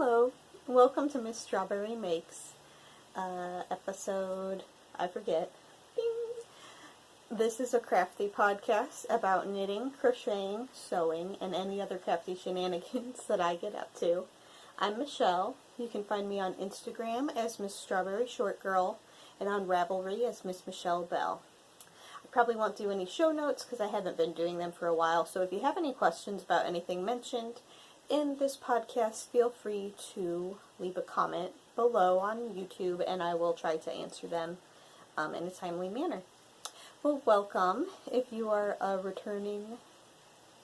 Hello, welcome to Miss Strawberry Makes, episode, I forget, Bing. This is a crafty podcast about knitting, crocheting, sewing, and any other crafty shenanigans that I get up to. I'm Michelle. You can find me on Instagram as Miss Strawberry Short Girl, and on Ravelry as Miss Michelle Bell. I probably won't do any show notes because I haven't been doing them for a while, so if you have any questions about anything mentioned in this podcast, feel free to leave a comment below on YouTube, and I will try to answer them in a timely manner. Well, welcome. If you are a returning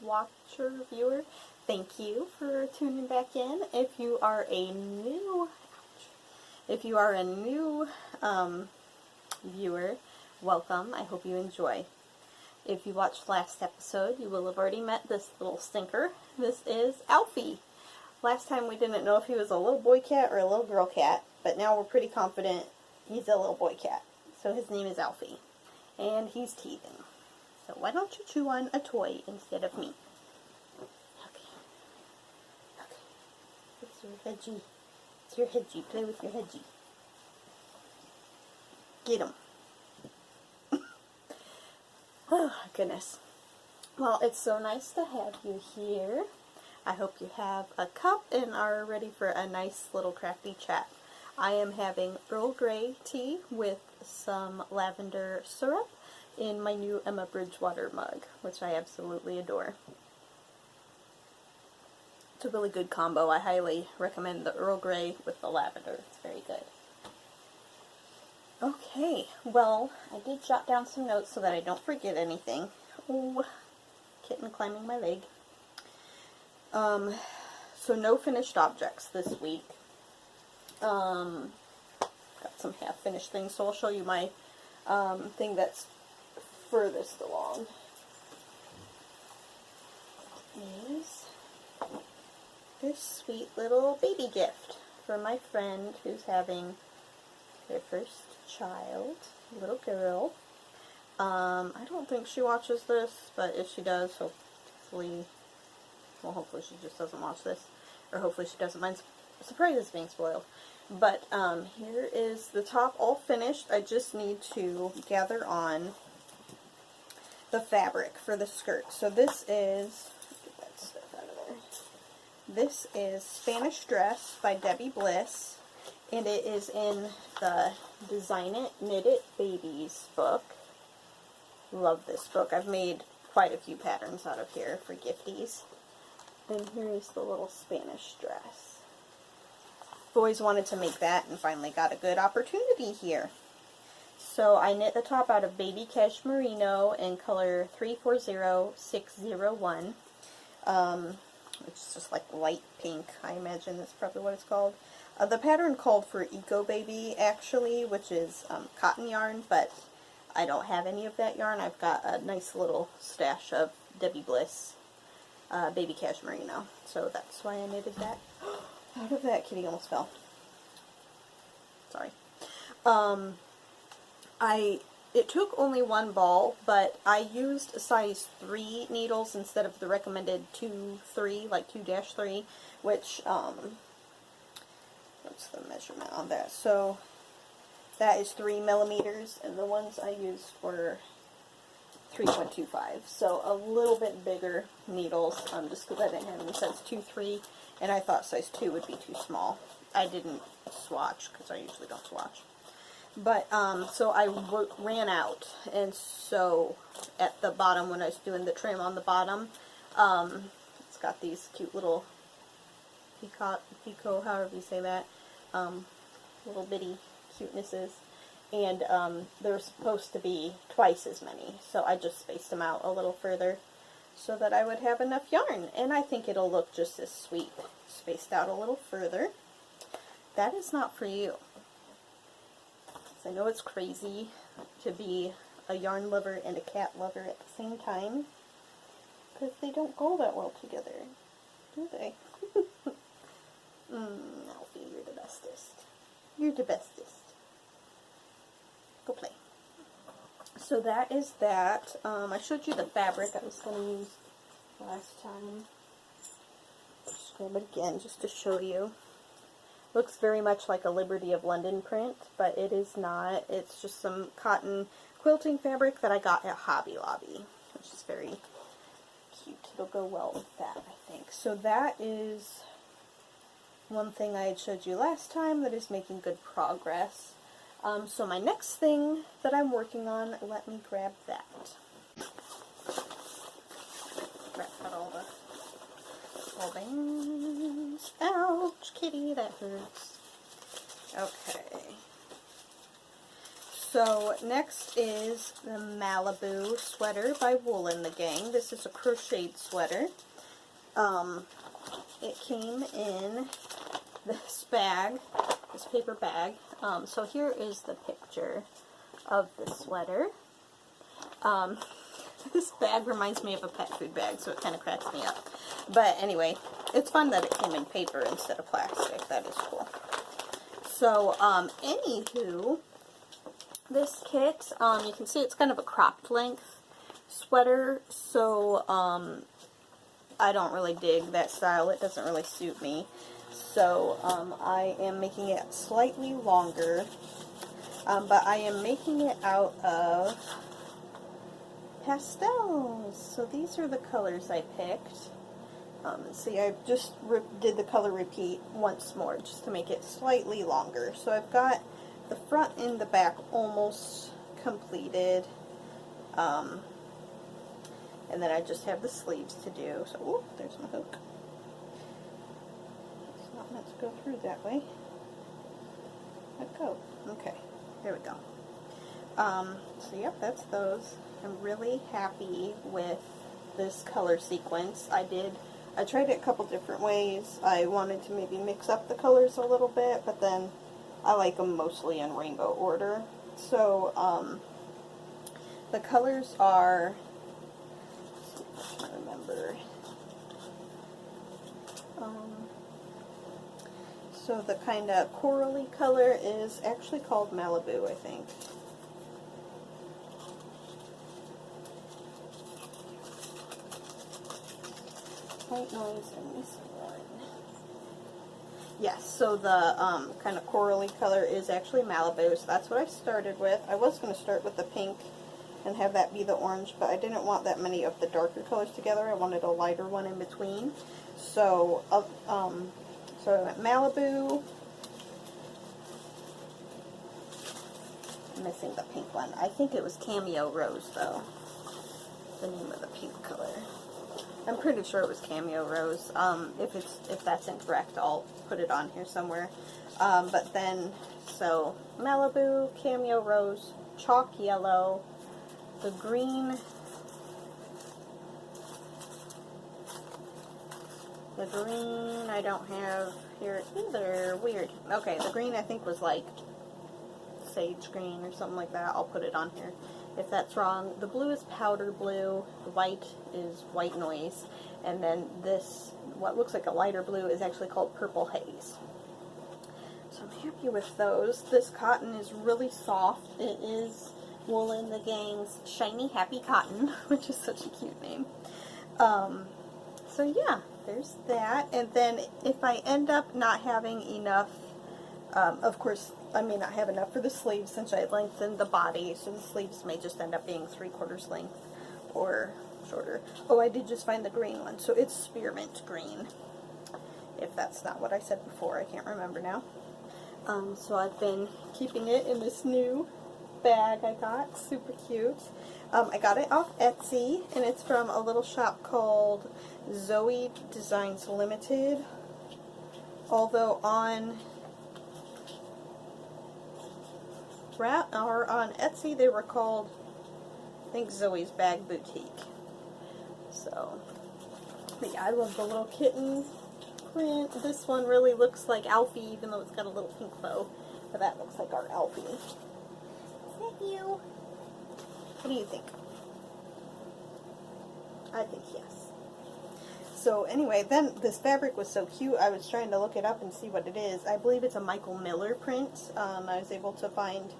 watcher, viewer, thank you for tuning back in. If you are a new viewer, welcome. I hope you enjoy. If you watched last episode, you will have already met this little stinker. This is Alfie. Last time we didn't know if he was a little boy cat or a little girl cat, but now we're pretty confident he's a little boy cat. So his name is Alfie, and he's teething. So why don't you chew on a toy instead of me? Okay. It's your hedgie. It's your hedgie. Play with your hedgie. Get him. Oh, goodness. Well, it's so nice to have you here. I hope you have a cup and are ready for a nice little crafty chat. I am having Earl Grey tea with some lavender syrup in my new Emma Bridgewater mug, which I absolutely adore. It's a really good combo. I highly recommend the Earl Grey with the lavender. It's very good. Okay, well, I did jot down some notes so that I don't forget anything. Oh, kitten climbing my leg. So no finished objects this week. Got some half-finished things, so I'll show you my thing that's furthest along. Is this sweet little baby gift for my friend who's having their first child, little girl. I don't think she watches this, but if she does, hopefully she just doesn't watch this, or hopefully she doesn't mind surprises being spoiled. But here is the top all finished. I just need to gather on the fabric for the skirt. So this is, get that stuff out of there. This is Spanish Dress by Debbie Bliss, and it is in the Design It, Knit It Babies book. Love this book. I've made quite a few patterns out of here for gifties. And here is the little Spanish dress. I've always wanted to make that and finally got a good opportunity here. So I knit the top out of Baby Cash Merino in color 340601. It's just like light pink, I imagine that's probably what it's called. The pattern called for Eco Baby, actually, which is cotton yarn, but I don't have any of that yarn. I've got a nice little stash of Debbie Bliss Baby Cash Merino, so that's why I knitted that. Out of that, kitty almost fell. Sorry. It took only one ball, but I used a size 3 needles instead of the recommended 2-3, like 2-3, which, what's the measurement on that? So that is 3 millimeters, and the ones I used were 3.25. So a little bit bigger needles, just because I didn't have any size 2-3, and I thought size 2 would be too small. I didn't swatch, because I usually don't swatch. But, so I ran out, and so at the bottom, when I was doing the trim on the bottom, it's got these cute little pico, however you say that, little bitty cutenesses, and they're supposed to be twice as many, so I just spaced them out a little further so that I would have enough yarn, and I think it'll look just as sweet, spaced out a little further. That is not for you. I know it's crazy to be a yarn lover and a cat lover at the same time, because they don't go that well together, do they? Alfie, you're the bestest. You're the bestest. Go play. So that is that. I showed you the fabric I was going to use last time. Just grab it again just to show you. Looks very much like a Liberty of London print, but it is not. It's just some cotton quilting fabric that I got at Hobby Lobby, which is very cute. It'll go well with that, I think. So that is one thing I had showed you last time that is making good progress. So my next thing that I'm working on, let me grab that. Grab out all the bands. Ouch, kitty, that hurts. Okay. So next is the Malibu Sweater by Wool and the Gang. This is a crocheted sweater. It came in this bag, this paper bag. So here is the picture of the sweater. This bag reminds me of a pet food bag, so it kind of cracks me up. But anyway, it's fun that it came in paper instead of plastic. That is cool. So, anywho, this kit, you can see it's kind of a cropped length sweater, so I don't really dig that style. It doesn't really suit me. So I am making it slightly longer, but I am making it out of pastels. So these are the colors I picked. See, I just did the color repeat once more just to make it slightly longer. So I've got the front and the back almost completed. And then I just have the sleeves to do. So, ooh, there's my hook. It's not meant to go through that way. Let go. Okay, there we go. So yep, that's those. I'm really happy with this color sequence. I tried it a couple different ways. I wanted to maybe mix up the colors a little bit, but then I like them mostly in rainbow order. So, the colors are, I remember. So the kind of corally color is actually called Malibu, I think. White noise and this one. Yes, so the kind of corally color is actually Malibu, so that's what I started with. I was going to start with the pink and have that be the orange, but I didn't want that many of the darker colors together. I wanted a lighter one in between. So, so I went Malibu. I'm missing the pink one. I think it was Cameo Rose, though. The name of the pink color. I'm pretty sure it was Cameo Rose. If that's incorrect, I'll put it on here somewhere. But then, so Malibu, Cameo Rose, Chalk Yellow, the green. The green I don't have here either. Weird. Okay, the green I think was like sage green or something like that. I'll put it on here if that's wrong. The blue is powder blue. The white is white noise. And then this, what looks like a lighter blue, is actually called purple haze. So I'm happy with those. This cotton is really soft. It is Wool and the Gang's Shiny Happy Cotton, which is such a cute name. So yeah, there's that. And then if I end up not having enough, of course, I may not have enough for the sleeves since I lengthened the body, so the sleeves may just end up being 3/4 length or shorter. Oh, I did just find the green one, so it's spearmint green. If that's not what I said before, I can't remember now. So I've been keeping it in this new bag I got, super cute. I got it off Etsy, and it's from a little shop called Zoe Designs Limited. Although on Etsy they were called, I think, Zoe's Bag Boutique. So, but yeah, I love the little kitten print. This one really looks like Alfie, even though it's got a little pink bow. But that looks like our Alfie. Is that you? What do you think? I think yes. So anyway, then this fabric was so cute, I was trying to look it up and see what it is. I believe it's a Michael Miller print. I was able to find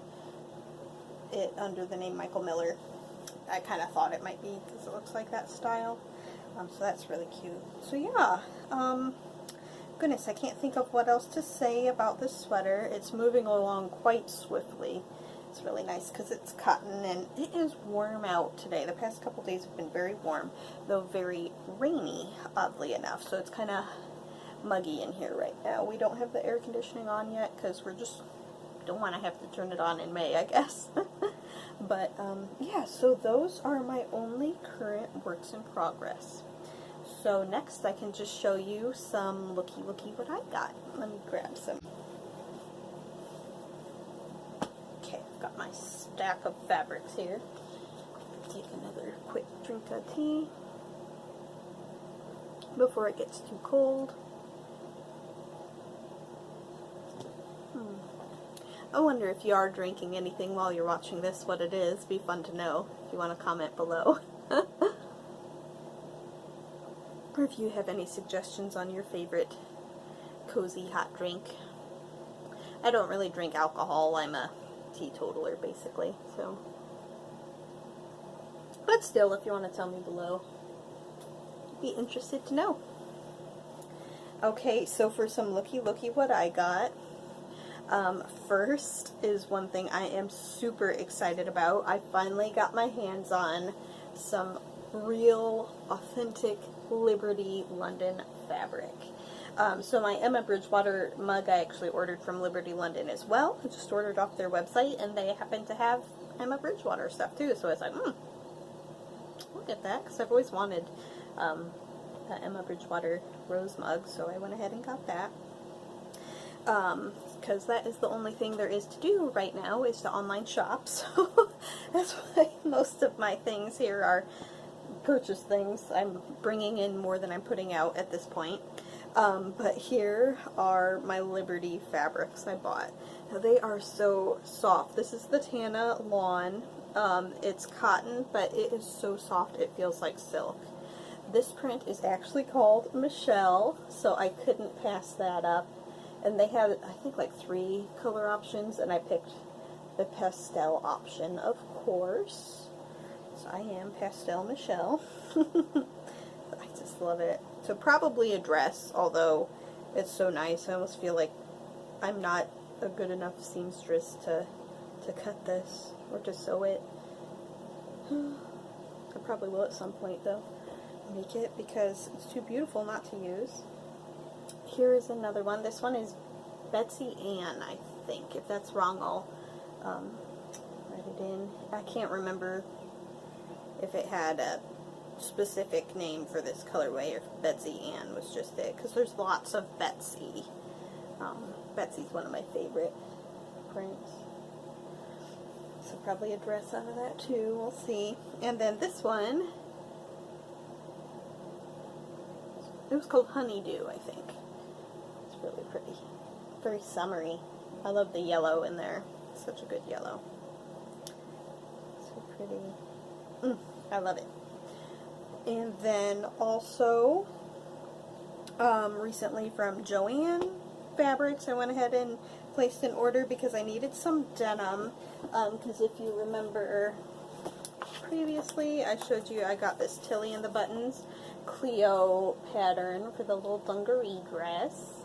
it under the name Michael Miller. I kind of thought it might be because it looks like that style. So that's really cute. So yeah, goodness, I can't think of what else to say about this sweater. It's moving along quite swiftly. It's really nice because it's cotton and it is warm out today. The past couple days have been very warm, though very rainy, oddly enough. So it's kind of muggy in here right now. We don't have the air conditioning on yet because we're just don't want to have to turn it on in May, I guess. But yeah, so those are my only current works in progress. So next I can just show you some looky what I got. Let me grab some. Okay, I've got my stack of fabrics here. Take another quick drink of tea before it gets too cold. I wonder if you are drinking anything while you're watching this, what it is. Be fun to know if you want to comment below. Or if you have any suggestions on your favorite cozy hot drink. I don't really drink alcohol. I'm a teetotaler, basically. So, but still, if you want to tell me below, I'd be interested to know. Okay, so for some looky what I got. First is one thing I am super excited about. I finally got my hands on some real, authentic Liberty London fabric. So my Emma Bridgewater mug I actually ordered from Liberty London as well. I just ordered off their website and they happen to have Emma Bridgewater stuff too. So I was like, I'll get that because I've always wanted that Emma Bridgewater rose mug. So I went ahead and got that. Because that is the only thing there is to do right now is to online shop. So that's why most of my things here are purchase things. I'm bringing in more than I'm putting out at this point. But here are my Liberty fabrics I bought. Now they are so soft. This is the Tana Lawn. It's cotton, but it is so soft it feels like silk. This print is actually called Michelle, so I couldn't pass that up. And they had, I think, like 3 color options, and I picked the pastel option, of course. So I am Pastel Michelle. I just love it. So probably a dress, although it's so nice. I almost feel like I'm not a good enough seamstress to cut this or to sew it. I probably will at some point, though, make it, because it's too beautiful not to use. Here is another one. This one is Betsy Ann, I think. If that's wrong, I'll write it in. I can't remember if it had a specific name for this colorway or if Betsy Ann was just it, because there's lots of Betsy. Betsy's one of my favorite prints. So probably a dress out of that too. We'll see. And then this one, it was called Honeydew, I think. It's really pretty. Very summery. I love the yellow in there. Such a good yellow. So pretty. I love it. And then also, recently from Joann Fabrics, I went ahead and placed an order because I needed some denim. Because if you remember previously, I showed you I got this Tilly and the Buttons Cleo pattern for the little dungaree dress.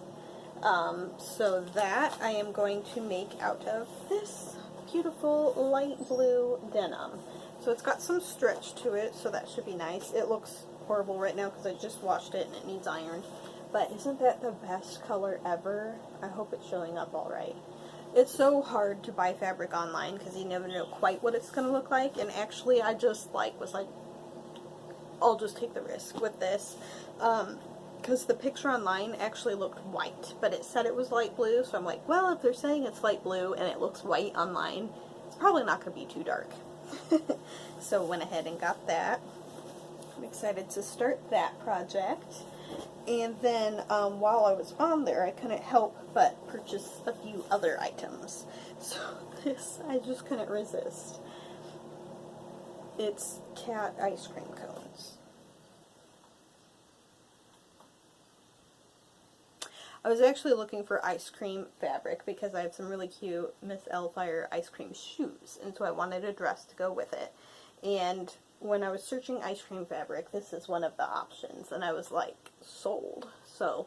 So that I am going to make out of this beautiful light blue denim. So it's got some stretch to it, so that should be nice. It looks horrible right now because I just washed it and it needs ironed. But isn't that the best color ever? I hope it's showing up alright. It's so hard to buy fabric online because you never know quite what it's going to look like. And actually I just was like, I'll just take the risk with this. Because the picture online actually looked white, but it said it was light blue. So I'm like, well, if they're saying it's light blue and it looks white online, it's probably not going to be too dark. So went ahead and got that. I'm excited to start that project. And then while I was on there, I couldn't help but purchase a few other items. So this, I just couldn't resist. It's cat ice cream cones. I was actually looking for ice cream fabric because I have some really cute Miss Elfire ice cream shoes, and so I wanted a dress to go with it. And when I was searching ice cream fabric, this is one of the options, and I was like, sold. So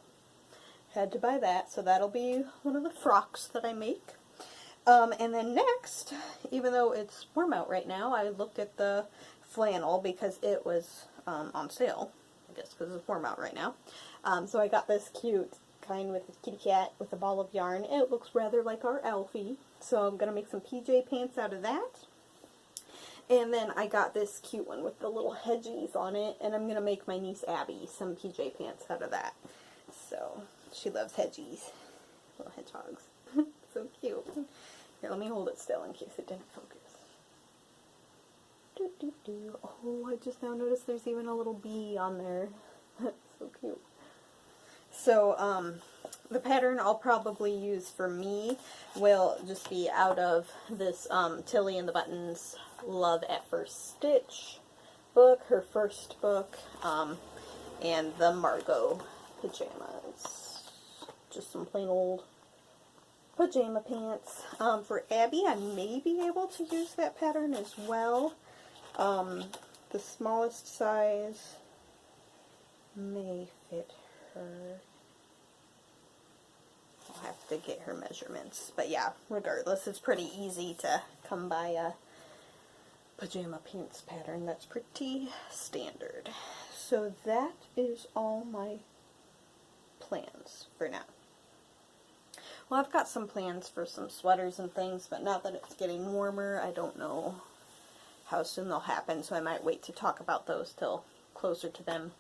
had to buy that, so that'll be one of the frocks that I make. And then next, even though it's warm out right now, I looked at the flannel because it was on sale, I guess because it's warm out right now. So I got this cute kind with a kitty cat with a ball of yarn. It looks rather like our Alfie, so I'm going to make some PJ pants out of that. And then I got this cute one with the little hedgies on it, and I'm going to make my niece Abby some PJ pants out of that. So, she loves hedgies. Little hedgehogs. So cute. Here, let me hold it still in case it didn't focus. Oh, I just now noticed there's even a little bee on there. That's so cute. So, the pattern I'll probably use for me will just be out of this Tilly and the Buttons Love at First Stitch book, her first book, and the Margot pajamas. Just some plain old pajama pants. For Abby, I may be able to use that pattern as well. The smallest size may fit her. I'll have to get her measurements. But yeah, regardless, it's pretty easy to come by a pajama pants pattern that's pretty standard. So that is all my plans for now. Well, I've got some plans for some sweaters and things, but now that it's getting warmer, I don't know how soon they'll happen, so I might wait to talk about those till closer to them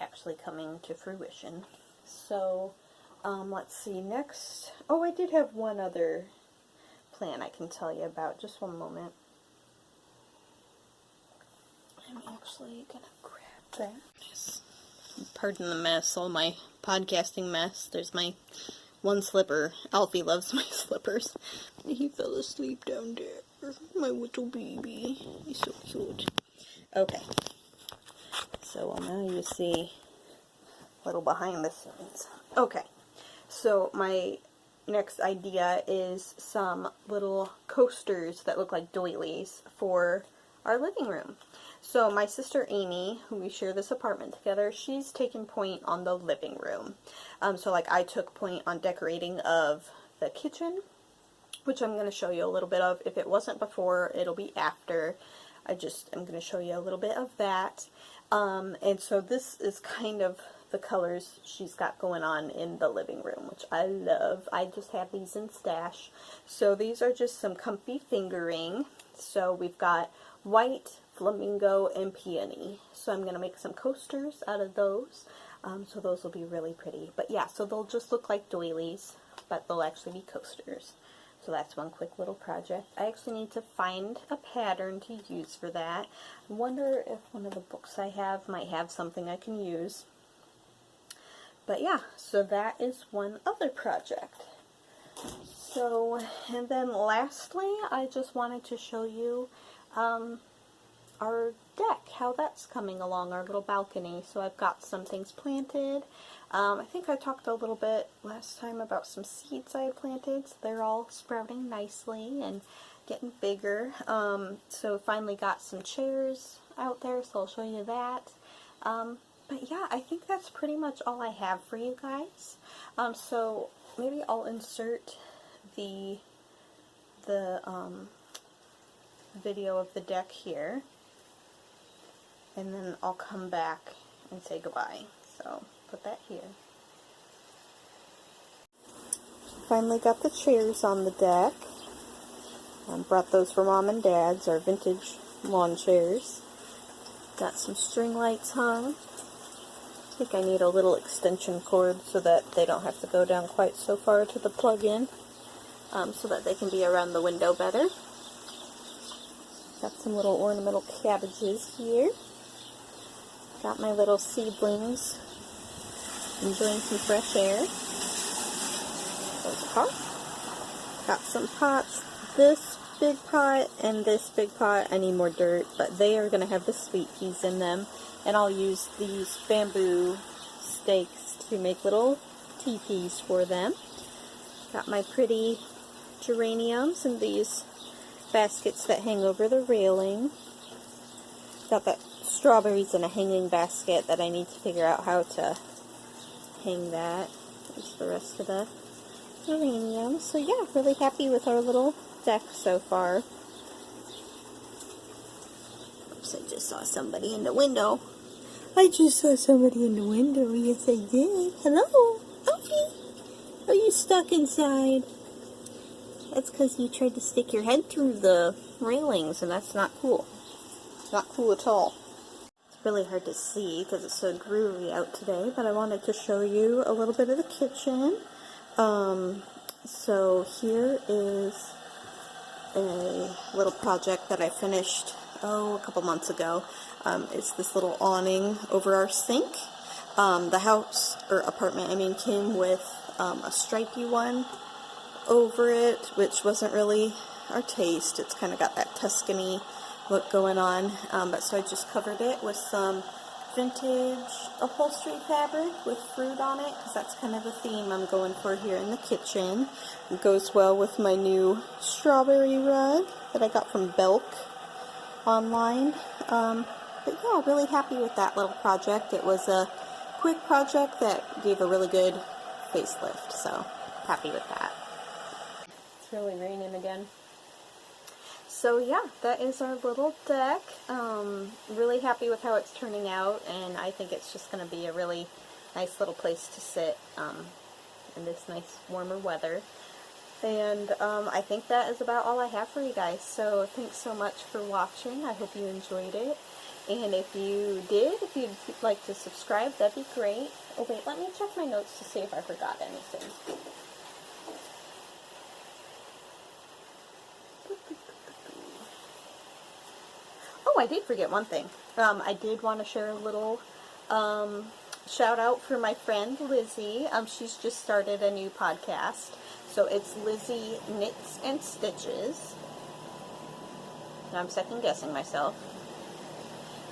actually coming to fruition. So, let's see, next, oh, I did have one other plan I can tell you about. Just one moment. I'm actually gonna grab that. Yes. Pardon the mess, all my podcasting mess. There's my one slipper. Alfie loves my slippers. He fell asleep down there. My little baby. He's so cute. Okay. So now you see a little behind the scenes. Okay. So my next idea is some little coasters that look like doilies for our living room. So my sister Amy, who we share this apartment together, she's taken point on the living room. So like I took point on decorating of the kitchen, which I'm going to show you a little bit of. If it wasn't before, it'll be after. I'm going to show you a little bit of that. And so this is kind of the colors she's got going on in the living room, which I love. I just have these in stash. So these are just some comfy fingering. So we've got white, flamingo, and peony. So I'm going to make some coasters out of those. So those will be really pretty. But yeah, so they'll just look like doilies, but they'll actually be coasters. So that's one quick little project. I actually need to find a pattern to use for that. I wonder if one of the books I have might have something I can use. But yeah, so that is one other project. So, and then lastly, I just wanted to show you our deck, how that's coming along, our little balcony. So I've got some things planted. I think I talked a little bit last time about some seeds I had planted. So they're all sprouting nicely and getting bigger. So finally got some chairs out there, so I'll show you that. But yeah, I think that's pretty much all I have for you guys. So maybe I'll insert the video of the deck here, and then I'll come back and say goodbye. So put that here. Finally got the chairs on the deck. Brought those for Mom and Dad's, our vintage lawn chairs. Got some string lights hung. I think I need a little extension cord so that they don't have to go down quite so far to the plug-in, so that they can be around the window better. Got some little ornamental cabbages here. Got my little seedlings enjoying some fresh air. There's a pot. Got some pots. This big pot and this big pot, I need more dirt, but they are going to have the sweet peas in them. And I'll use these bamboo stakes to make little teepees for them. Got my pretty geraniums in these baskets that hang over the railing. Got that strawberries in a hanging basket that I need to figure out how to hang that. Just the rest of the geraniums. So yeah, really happy with our little deck so far. Oops, I just saw somebody in the window. Yes, I did. Hello, Alfie. Are you stuck inside? That's because you tried to stick your head through the railings, and that's not cool. Not cool at all. It's really hard to see because it's so dreary out today, but I wanted to show you a little bit of the kitchen. So here is a little project that I finished, a couple months ago. It's this little awning over our sink. The house, or apartment, I mean, came with a stripy one over it, which wasn't really our taste. It's kind of got that Tuscany look going on, but so I just covered it with some vintage upholstery fabric with fruit on it, because that's kind of a theme I'm going for here in the kitchen. It goes well with my new strawberry rug that I got from Belk online. But yeah, really happy with that little project. It was a quick project that gave a really good facelift, so happy with that. It's really raining again. So yeah, that is our little deck. Really happy with how it's turning out, and I think it's just going to be a really nice little place to sit in this nice warmer weather. And I think that is about all I have for you guys. So thanks so much for watching. I hope you enjoyed it. And if you did, if you'd like to subscribe, that'd be great. Oh wait, let me check my notes to see if I forgot anything. Oh, I did forget one thing. I did want to share a little shout out for my friend Lizzie. She's just started a new podcast. So it's Lizzie Knits and Stitches. Now I'm second guessing myself.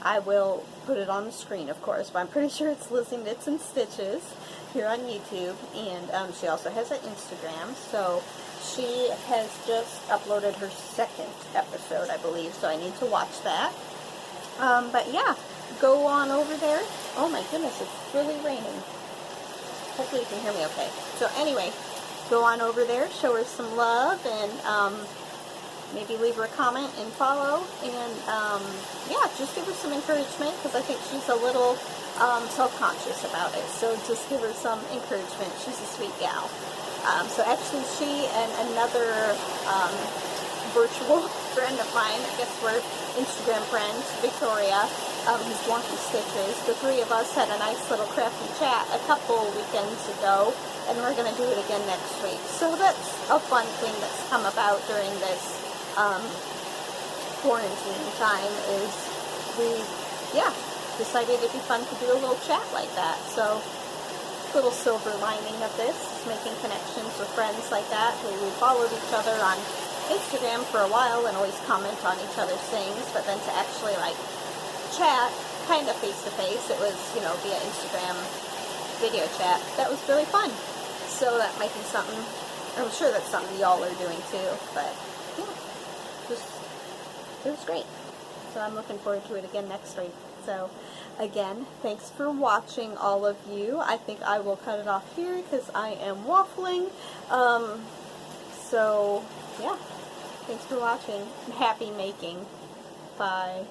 I will put it on the screen, of course, but I'm pretty sure it's Lizzie Knits and Stitches here on YouTube. And she also has an Instagram. So she has just uploaded her second episode, I believe, so I need to watch that. But yeah, go on over there. Oh my goodness, it's really raining. Hopefully you can hear me okay. So anyway, go on over there, show her some love, and maybe leave her a comment and follow. And yeah, just give her some encouragement, because I think she's a little self-conscious about it. So just give her some encouragement. She's a sweet gal. So actually she and another virtual friend of mine, I guess we're Instagram friends, Victoria, who's Wonky Stitches, the three of us had a nice little crafty chat a couple weekends ago, and we're going to do it again next week. So that's a fun thing that's come about during this quarantine time, is we, yeah, decided it'd be fun to do a little chat like that. So little silver lining of this is making connections with friends like that who we followed each other on Instagram for a while and always comment on each other's things, but then to actually like chat kind of face to face, it was, you know, via Instagram video chat. That was really fun. So that might be something, I'm sure that's something y'all are doing too, but yeah, it was great. So I'm looking forward to it again next week. So again, thanks for watching, all of you. I think I will cut it off here because I am waffling. So yeah, thanks for watching. Happy making. Bye.